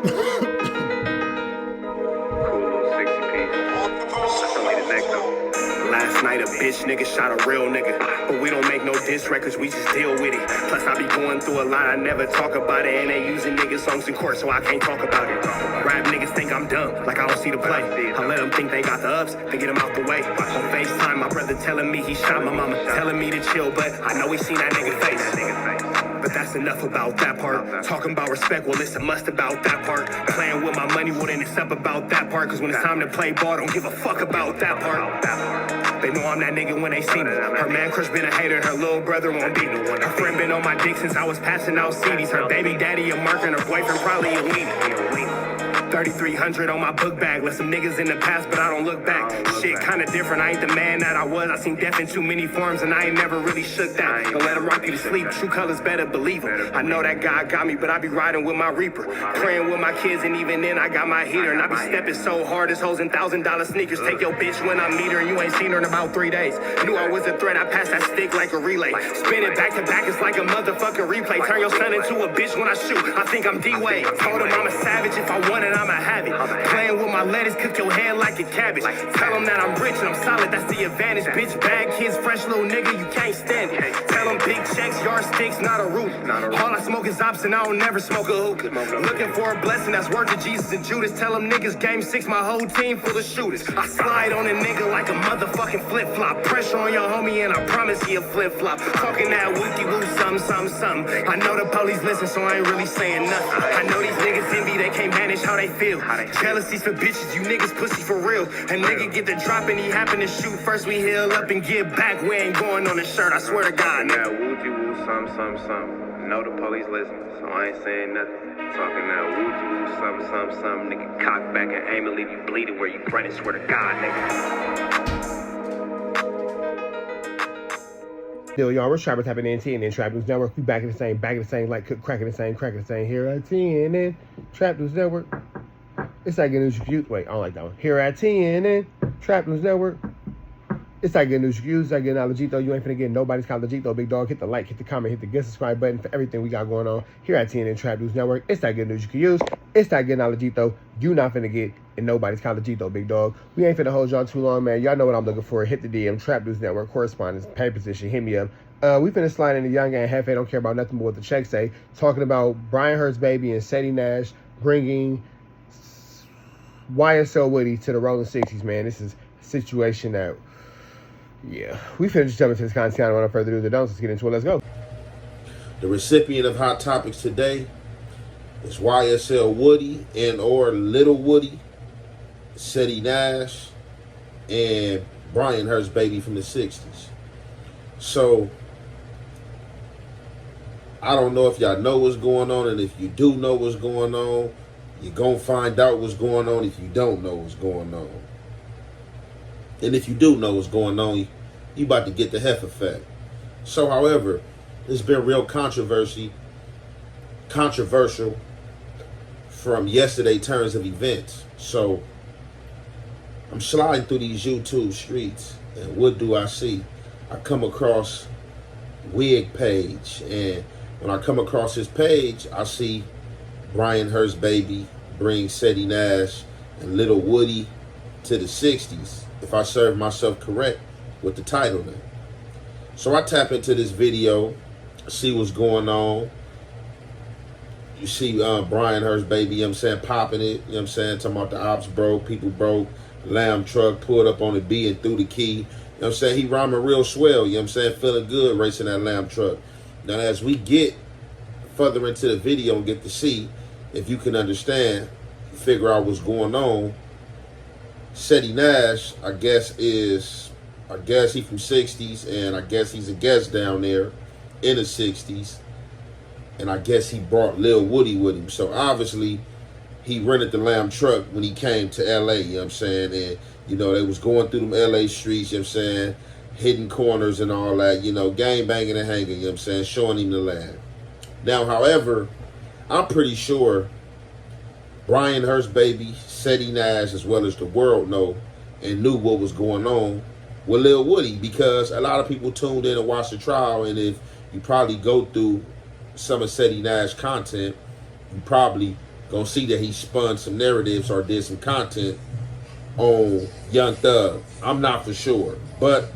Last night a bitch nigga shot a real nigga, but we don't make no diss records, we just deal with it. Plus I be going through a lot, I never talk about it, and they using niggas songs in court, so I can't talk about it. Rap niggas think I'm dumb, like I don't see the play. I let them think they got the ups, then get them out the way. On FaceTime, my brother telling me he shot my mama, telling me to chill, but I know he seen that nigga face. But that's enough about that part. Talking about respect, well, it's a must about that part. Playing with my money, well, then it's up about that part. Cause when it's time to play ball, don't give a fuck about that part. They know I'm that nigga when they see me. Her man crush been a hater, and her little brother won't beat me. Her friend been on my dick since I was passing out CDs. Her baby daddy a mark, and her boyfriend probably a weenie. 3,300 on my book bag. Left some niggas in the past, but I don't look back. Shit kinda different, I ain't the man that I was. I seen death in too many forms, and I ain't never really shook that. Don't let him rock you to sleep, true colors better believe him. I know that God got me, but I be riding with my reaper. Praying with my kids, and even then I got my heater. And I be stepping so hard, this hoes in $1,000 sneakers. Take your bitch when I meet her, and you ain't seen her in about 3 days. Knew I was a threat, I passed that stick like a relay. Spin it back to back, it's like a motherfucking replay. Turn your son into a bitch when I shoot, I think I'm D-Wade. Told him I'm a savage, if I want it, I'ma have it. Playing with my lettuce, cook your head like a cabbage. Tell them that I'm rich and I'm solid, that's the advantage. Bitch, bad kids, fresh little nigga, you can't stand it. Tell them big checks, yard sticks, not a roof. All I smoke is ops and I don't never smoke a hookah. Looking for a blessing that's worth it, Jesus and Judas. Tell them niggas game 6, my whole team full of shooters. I slide on a nigga like a motherfucking flip-flop. Pressure on your homie and I promise he a flip-flop. Talking that wookie-woo, something. I know the police listen, so I ain't really saying nothing. I know these niggas envy, they can't manage how they feel. Jealousy's for bitches, you niggas pussy for real. A nigga get the drop and he happen to shoot. First we heal up and get back. We ain't going on the shirt, I swear to God. That woogie-woo, something. Know the police listen, so I ain't saying nothing. Talking that woogie-woo, something. Nigga cock back and aim and leave you bleeding where you running. Swear to God, nigga. Yo, y'all, we're Trapper Tapping in TNN Trap News Network. We back in the same, like cook, cracking the same, here at TNN Trap News Network. It's like getting news reviews. Wait, I don't like that one. Here at TNN Trap News Network. It's like getting news reviews. It's like getting Allegito. You ain't finna get nobody's Allegito, big dog. Hit the like, hit the comment, hit the get subscribe button for everything we got going on here at TNN Trap News Network. It's like getting news you can use. It's like getting Allegito. You not finna get in nobody's Allegito, big dog. We ain't finna hold y'all too long, man. Y'all know what I'm looking for. Hit the DM, Trap News Network, correspondence, pay position. Hit me up. We finna slide into YoungAntJEFE. Don't care about nothing but what the check say. Talking about Brian Hurt's baby and Ceddy Nash bringing YSL Woody to the Rollin 60s, man. This is a situation that, yeah. We finna just jump into this content. Without further ado, let's get into it. Let's go. The recipient of Hot Topics today is YSL Woody and or Little Woody, Ceddy Nash, and Brian Hurt's baby from the 60s. So, I don't know if y'all know what's going on, and if you do know what's going on, you're going to find out what's going on if you don't know what's going on. And if you do know what's going on, you about to get the Jefe effect. So, however, it's been real controversial from yesterday turns of events. So, I'm sliding through these YouTube streets, and what do I see? I come across Wig page, and when I come across his page, I see Brian Hurt's baby bring Ceddy Nash and Little Woody to the 60s, if I serve myself correct with the title name. So I tap into this video, see what's going on. You see Brian Hurt's baby, you know what I'm saying, popping it, you know what I'm saying, talking about the ops broke, people broke, lamb truck pulled up on the B and threw the key. You know what I'm saying? He rhyming real swell, you know what I'm saying? Feeling good racing that lamb truck. Now, as we get further into the video and get to see, if you can understand, figure out what's going on, Ceddy Nash, I guess he from 60s, and I guess he's a guest down there in the 60s. And I guess he brought Lil Woody with him. So, obviously, he rented the lamb truck when he came to L.A., you know what I'm saying? And, you know, they was going through them L.A. streets, you know what I'm saying? Hidden corners and all that, you know, gang banging and hanging, you know what I'm saying? Showing him the land. Now, however, I'm pretty sure Brian Hurt's baby, Ceddy Nash, as well as the world know and knew what was going on with Lil Woody, because a lot of people tuned in and watched the trial, and if you probably go through some of Ceddy Nash content, you probably gonna see that he spun some narratives or did some content on Young Thug. I'm not for sure. But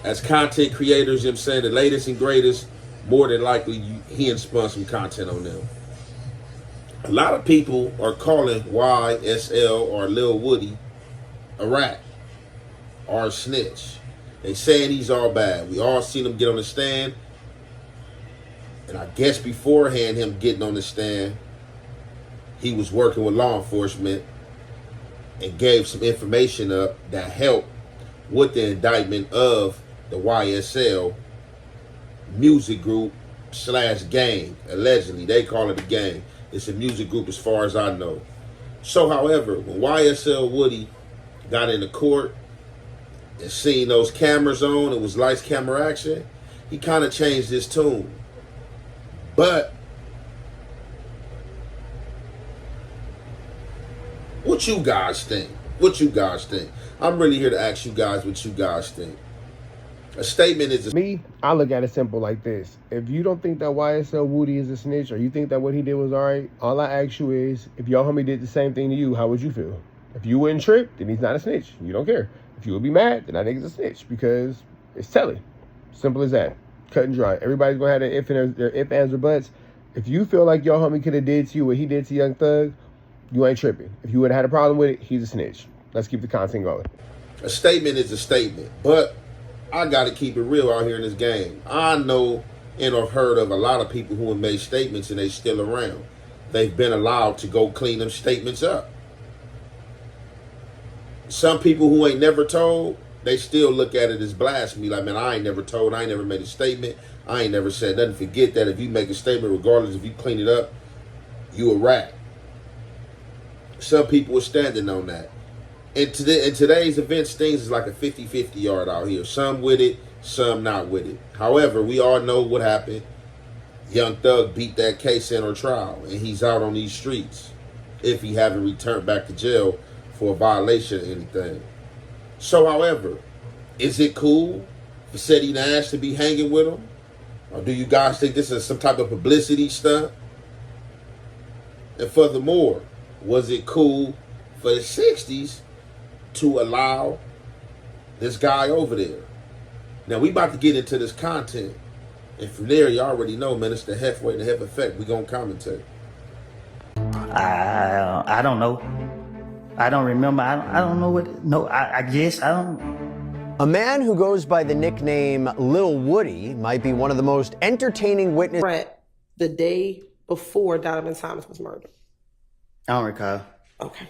as content creators, you know what I'm saying, the latest and greatest, more than likely he and spun some content on them. A lot of people are calling YSL or Lil Woody a rat or a snitch. They saying he's all bad. We all seen him get on the stand. And I guess beforehand him getting on the stand, he was working with law enforcement and gave some information up that helped with the indictment of the YSL music group / gang. Allegedly, they call it a gang. It's a music group as far as I know. So, however, when YSL Woody got into court and seen those cameras on, it was lights, camera, action, he kind of changed his tune. But what you guys think? What you guys think? I'm really here to ask you guys what you guys think. A statement is Me, I look at it simple like this. If you don't think that YSL Woody is a snitch, or you think that what he did was alright, all I ask you is, if your homie did the same thing to you, how would you feel? If you wouldn't trip, then he's not a snitch. You don't care. If you would be mad, then that nigga's a snitch, because it's telling. Simple as that. Cut and dry. Everybody's gonna have their if, ands, or buts. If you feel like your homie could have did to you what he did to Young Thug, you ain't tripping. If you would have had a problem with it, he's a snitch. Let's keep the content going. a statement is a statement, but I got to keep it real out here in this game. I know and have heard of a lot of people who have made statements and they still around. They've been allowed to go clean them statements up. Some people who ain't never told, they still look at it as blasphemy. Like, man, I ain't never told. I ain't never made a statement. I ain't never said nothing. Forget that. If you make a statement, regardless if you clean it up, you a rat. Some people are standing on that. In today's events, things is like a 50-50 yard out here. Some with it, some not with it. However, we all know what happened. Young Thug beat that case in or trial, and he's out on these streets if he haven't returned back to jail for a violation or anything. So, however, is it cool for Ceddy Nash to be hanging with him? Or do you guys think this is some type of publicity stunt? And furthermore, was it cool for the 60s to allow this guy over there? Now, we about to get into this content. And from there, you already know, man, it's the Jefe way, the Jefe effect. We gonna commentate. I don't know. I don't remember. I don't know what. No, I guess I don't. A man who goes by the nickname Lil Woody might be one of the most entertaining witnesses. The day before Donovan Thomas was murdered. I don't recall. Okay.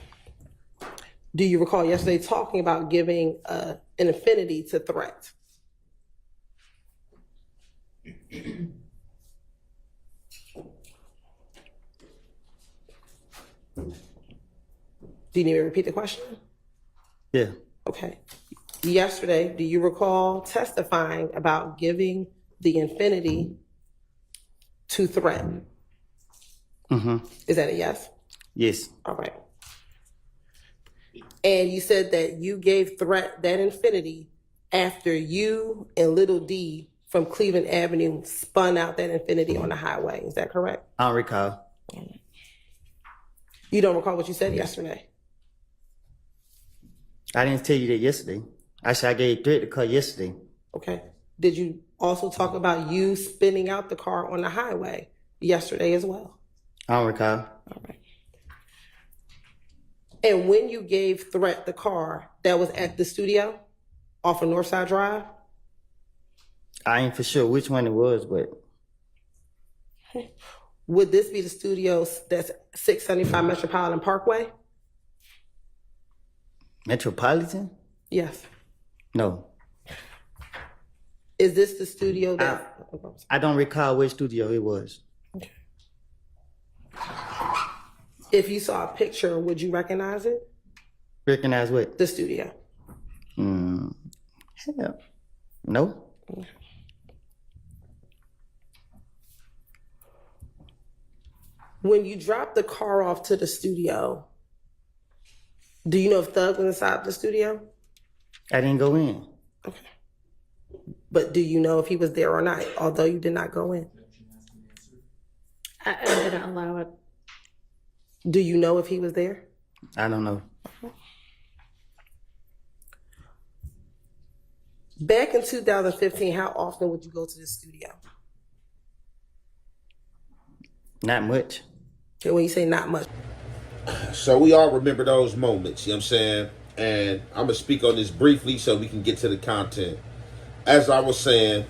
Do you recall yesterday talking about giving an affinity to threat? Do you need me to repeat the question? Yeah. Okay. Yesterday, do you recall testifying about giving the infinity to threat? Mm-hmm. Is that a yes? Yes. All right. And you said that you gave threat that infinity after you and Little D from Cleveland Avenue spun out that infinity on the highway. Is that correct? I don't recall. You don't recall what you said yesterday? I didn't tell you that yesterday. I said I gave threat to car yesterday. Okay. Did you also talk about you spinning out the car on the highway yesterday as well? I don't recall. All right. And when you gave threat the car, that was at the studio off of Northside Drive? I ain't for sure which one it was, but. Would this be the studio that's 675 Metropolitan Parkway? Metropolitan? Yes. No. Is this the studio that... I don't recall which studio it was. Okay. If you saw a picture, would you recognize it? Recognize what? The studio. Hell, no. Okay. When you dropped the car off to the studio, do you know if Thug was inside the studio? I didn't go in. Okay. But do you know if he was there or not, although you did not go in? I didn't allow it. Do you know if he was there? I don't know. Back in 2015, how often would you go to the studio? Not much. Okay, when you say not much. So we all remember those moments, you know what I'm saying? And I'm going to speak on this briefly so we can get to the content. As I was saying,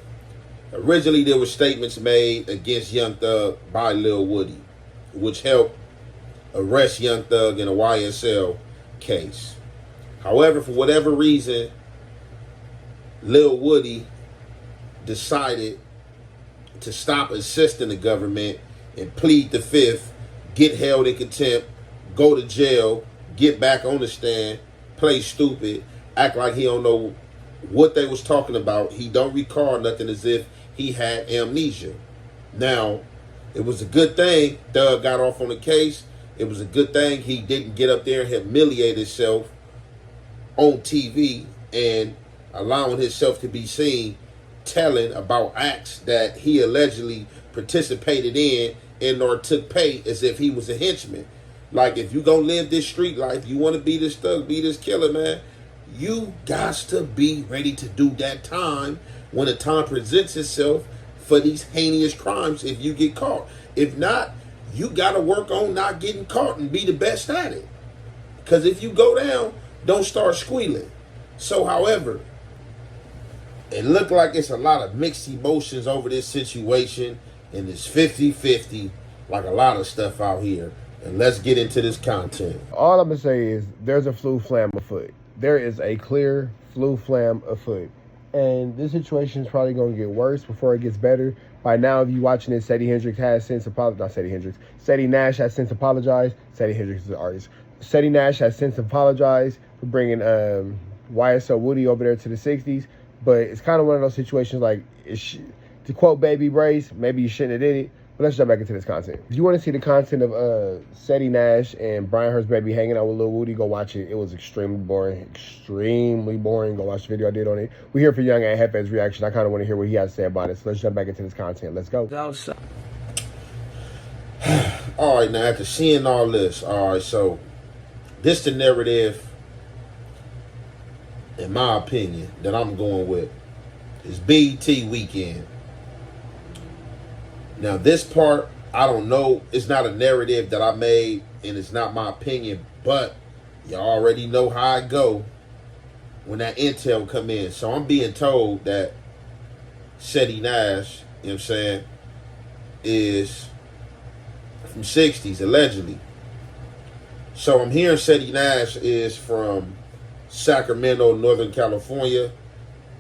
originally there were statements made against Young Thug by Lil Woody, which helped arrest Young Thug in a YSL case. However, for whatever reason, Lil Woody decided to stop assisting the government and plead the fifth, get held in contempt, go to jail, get back on the stand, play stupid, act like he don't know what they was talking about. He don't recall nothing, as if he had amnesia. Now, it was a good thing Thug got off on the case. It was a good thing he didn't get up there and humiliate himself on TV and allowing himself to be seen telling about acts that he allegedly participated in or took pay, as if he was a henchman. Like, if you gonna live this street life, you want to be this thug, be this killer, man, you got to be ready to do that time when the time presents itself for these heinous crimes if you get caught. If not, you got to work on not getting caught and be the best at it. Because if you go down, don't start squealing. So, however, it looked like it's a lot of mixed emotions over this situation, and it's 50-50, like a lot of stuff out here. And let's get into this content. All I'm going to say is there's a flu flam afoot. There is a clear flu flam afoot. And this situation is probably going to get worse before it gets better. By now, if you're watching this, Ceddy Nash has since apologized. Ceddy Hendrix is the artist. Ceddy Nash has since apologized for bringing YSL Woody over there to the 60s. But it's kind of one of those situations like, to quote Baby Brace, maybe you shouldn't have did it. But let's jump back into this content. If you want to see the content of Ceddy Nash and Brian Hurst's baby hanging out with Lil Woody, go watch it. It was extremely boring. Extremely boring. Go watch the video I did on it. We're here for YoungAntJEFE's reaction. I kind of want to hear what he has to say about it. So let's jump back into this content. Let's go. All right, now after seeing all this, all right, so this the narrative, in my opinion, that I'm going with is BET weekend. Now, this part, I don't know. It's not a narrative that I made, and it's not my opinion, but you already know how I go when that intel come in. So I'm being told that Ceddy Nash, you know what I'm saying, is from 60s, allegedly. So I'm hearing Ceddy Nash is from Sacramento, Northern California,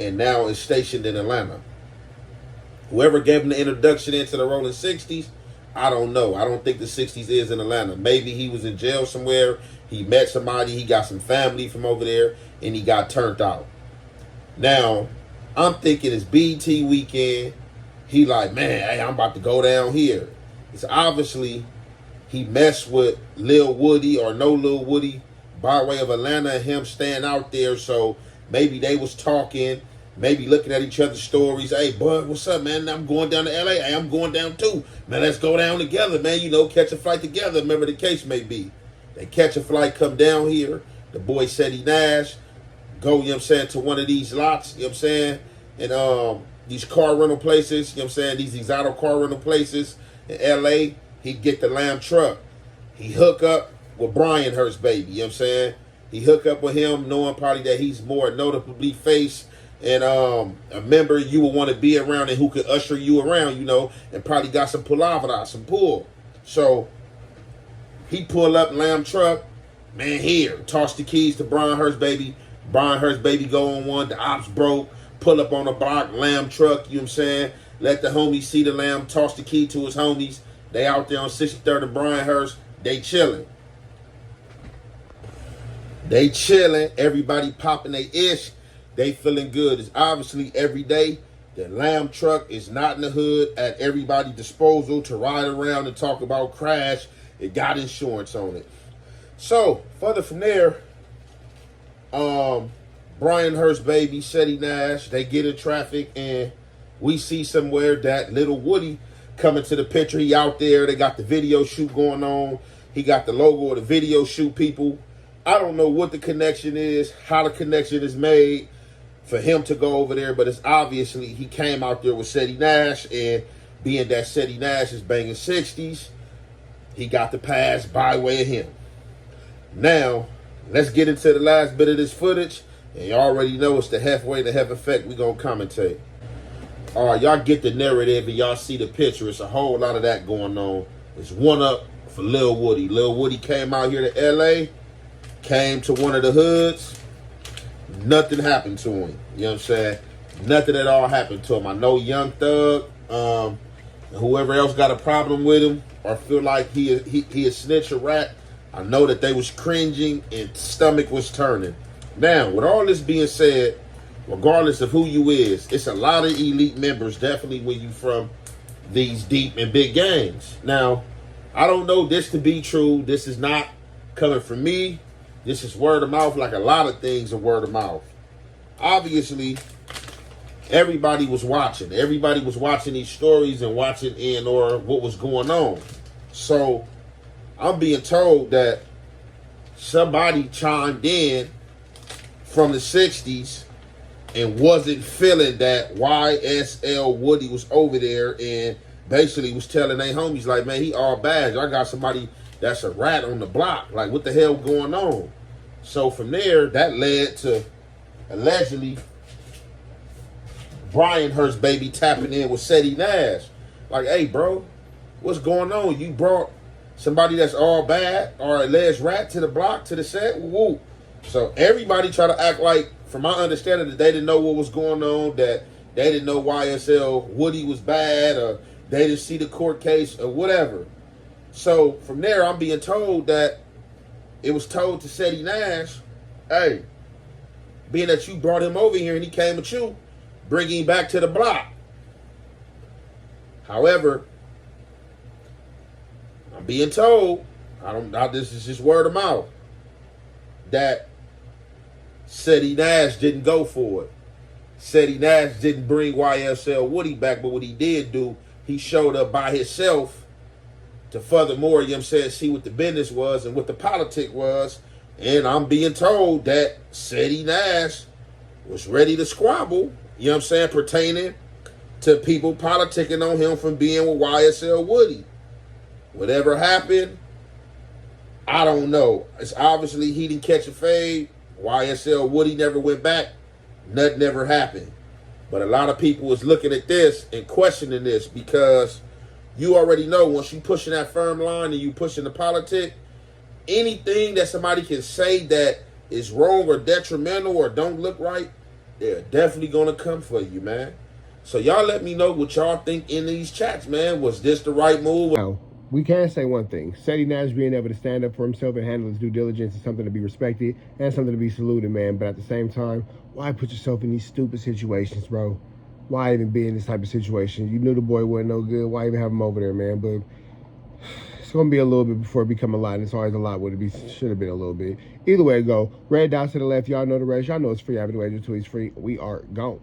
and now is stationed in Atlanta. Whoever gave him the introduction into the Rollin 60s, I don't know. I don't think the 60s is in Atlanta. Maybe he was in jail somewhere. He met somebody. He got some family from over there, and he got turned out. Now, I'm thinking it's BET weekend. He like, man, hey, I'm about to go down here. It's obviously he messed with Lil Woody or no Lil Woody by way of Atlanta and him staying out there. So maybe they was talking. Maybe looking at each other's stories. Hey, bud, what's up, man? I'm going down to L.A. Hey, I'm going down too. Man, let's go down together, man. You know, catch a flight together, remember the case may be. They catch a flight, come down here. The boy Ceddy Nash go, you know what I'm saying, to one of these lots, you know what I'm saying, and these car rental places, you know what I'm saying, these exotic car rental places in L.A. He'd get the Lamb truck. He hook up with Brian Hurst's baby, you know what I'm saying. He hook up with him knowing probably that he's more notably faced and a member you would want to be around and who could usher you around, you know, and probably got some palavra, some pull. So he pull up Lamb truck, man, here, toss the keys to Brian Hurst's baby. Brian Hurst's baby go on one, the ops broke, pull up on the block, Lamb truck, you know what I'm saying, let the homies see the Lamb, toss the key to his homies. They out there on 63rd and Brian Hurst, they chilling. They chilling, everybody popping their ish. They feeling good. It's obviously every day. The Lamb truck is not in the hood at everybody's disposal to ride around and talk about crash. It got insurance on it. So, further from there, Brian Hurst's baby, Ceddy Nash, they get in traffic and we see somewhere that little Woody coming to the picture. He out there. They got the video shoot going on. He got the logo of the video shoot people. I don't know what the connection is, how the connection is made for him to go over there, but it's obviously he came out there with Ceddy Nash, and being that Ceddy Nash is banging 60s, he got the pass by way of him. Now, let's get into the last bit of this footage, and you already know it's the halfway to Heaven effect. We gonna commentate. All right, y'all get the narrative, and y'all see the picture. It's a whole lot of that going on. It's one up for Lil Woody. Lil Woody came out here to L.A., came to one of the hoods. Nothing happened to him. You know what I'm saying? Nothing at all happened to him. I know Young Thug, whoever else got a problem with him or feel like he a snitch or rat, I know that they was cringing and stomach was turning. Now, with all this being said, regardless of who you is, it's a lot of elite members, definitely when you from these deep and big gangs. Now, I don't know this to be true. This is not coming from me. This is word of mouth, like a lot of things are word of mouth. Obviously, everybody was watching. Everybody was watching these stories and watching or what was going on. So, I'm being told that somebody chimed in from the 60s and wasn't feeling that YSL Woody was over there and basically was telling their homies, like, man, he all bad. I got somebody that's a rat on the block. Like, what the hell going on? So from there, that led to allegedly Brian Hurst baby tapping in with Ceddy Nash. Like, hey, bro, what's going on? You brought somebody that's all bad or alleged rat to the block, to the set? Woo. So everybody try to act like, from my understanding, that they didn't know what was going on, that they didn't know YSL Woody was bad, or they didn't see the court case or whatever. So from there, I'm being told that it was told to Ceddy Nash, hey, being that you brought him over here and he came with you, bring him back to the block. However, I'm being told, this is just word of mouth, that Ceddy Nash didn't go for it. Ceddy Nash didn't bring YSL Woody back, but what he did do, he showed up by himself to furthermore, you know what I'm saying, see what the business was and what the politic was. And I'm being told that Ceddy Nash was ready to squabble, you know what I'm saying, pertaining to people politicking on him from being with YSL Woody. Whatever happened, I don't know. It's obviously he didn't catch a fade. YSL Woody never went back. Nothing ever happened. But a lot of people is looking at this and questioning this because you already know once you pushing that firm line and you pushing the politic, anything that somebody can say that is wrong or detrimental or don't look right, they're definitely going to come for you, man. So y'all let me know what y'all think in these chats, man. Was this the right move? Now, we can say one thing. Ceddy Nash being able to stand up for himself and handle his due diligence is something to be respected and something to be saluted, man. But at the same time, why put yourself in these stupid situations, bro? Why even be in this type of situation? You knew the boy wasn't no good. Why even have him over there, man? But it's going to be a little bit before it become a lot. And it's always a lot what it should have been a little bit. Either way it go. Red dots to the left. Y'all know the rest. Y'all know it's free. Avenue Agent 2 is free. We are gone.